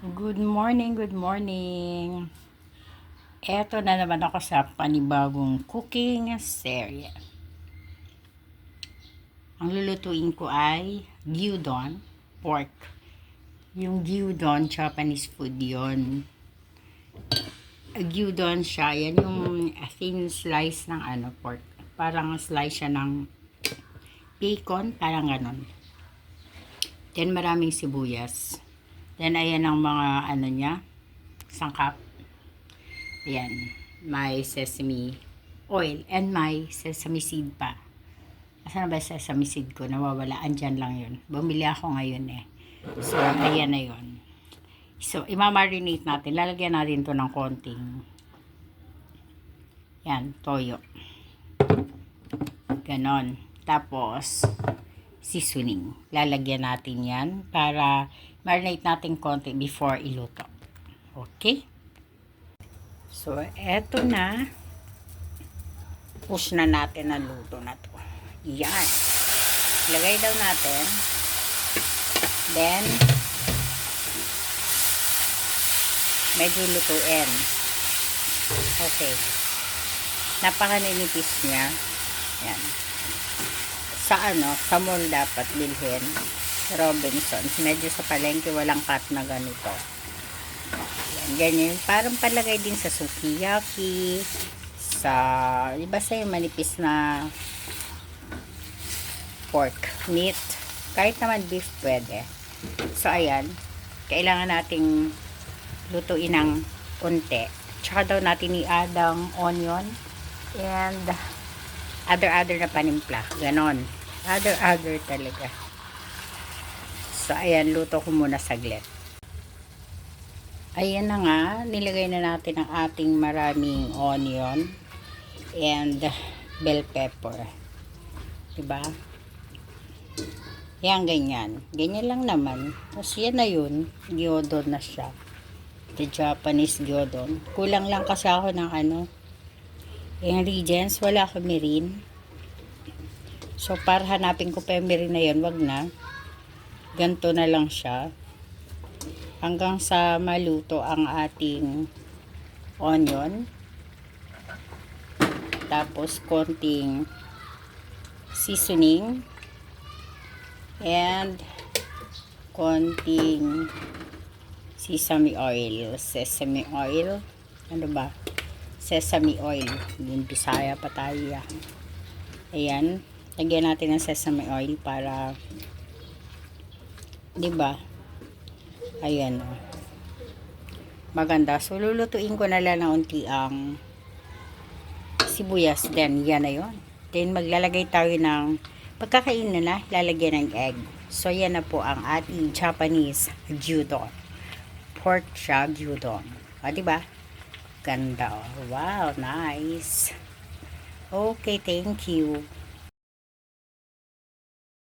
Good morning, good morning. Eto na naman ako sa panibagong cooking serye. Ang lulutuin ko ay gyudon, pork. Yung gyudon, Japanese food yon. Gyudon siya, yan yung thin slice ng pork. Parang slice siya ng bacon, parang ganon. Then maraming sibuyas. Then ayan ang mga niya, sangkap. Ayan, may sesame oil and may sesame seed pa. Asan na ba sesame seed ko? Nawawala. Andyan lang yun. Bumili ako ngayon eh. So, ayan na yun. So, imamarinate natin. Lalagyan natin to ng konting yan, toyo. Ganon. Tapos, seasoning. Lalagyan natin yan para marinate natin konti before iluto. Okay? So, eto na. Push na natin ang luto na to. Yan. Lagay daw natin. Then, medyo lutuin. Okay. Napakaninipis niya. Yan. Sa mall dapat bilhin. Robinsons. Medyo sa palengke walang cut na ganito. Ganyan, parang palagay din sa sukiyaki, basta yung manipis na pork meat, kahit naman beef pwede. So ayan, kailangan nating lutuin ng unti. Tsaka daw natin i-add ang onion and other na panimpla, ganon, other talaga. So ayan, luto ko muna saglit. Ayan na nga, nilagay na natin ang ating maraming onion and bell pepper. Diba? Yan, ganyan. Ganyan lang naman. Tapos yan na yun. Gyudon na siya. The Japanese gyudon. Kulang lang kasi ako ng ingredients. Wala ako mirin. So, para hanapin ko pa yung mirin na yun, wag na. Ganto na lang siya. Hanggang sa maluto ang ating onion. Tapos konting seasoning and konting sesame oil. Ano ba? Sesame oil. Yung Bisaya pa tayo. Ayan. Lagyan natin ng sesame oil para, diba? Ayan, maganda. So, lulutuin ko na lang ng unti ang sibuyas. Then, yan na yun. Then, maglalagay tayo ng pagkakain na lalagyan ng egg. So, yan na po ang ating Japanese gyudon. Pork siya, gyudon. O, diba? Ganda, oh. Wow, nice. Okay, thank you.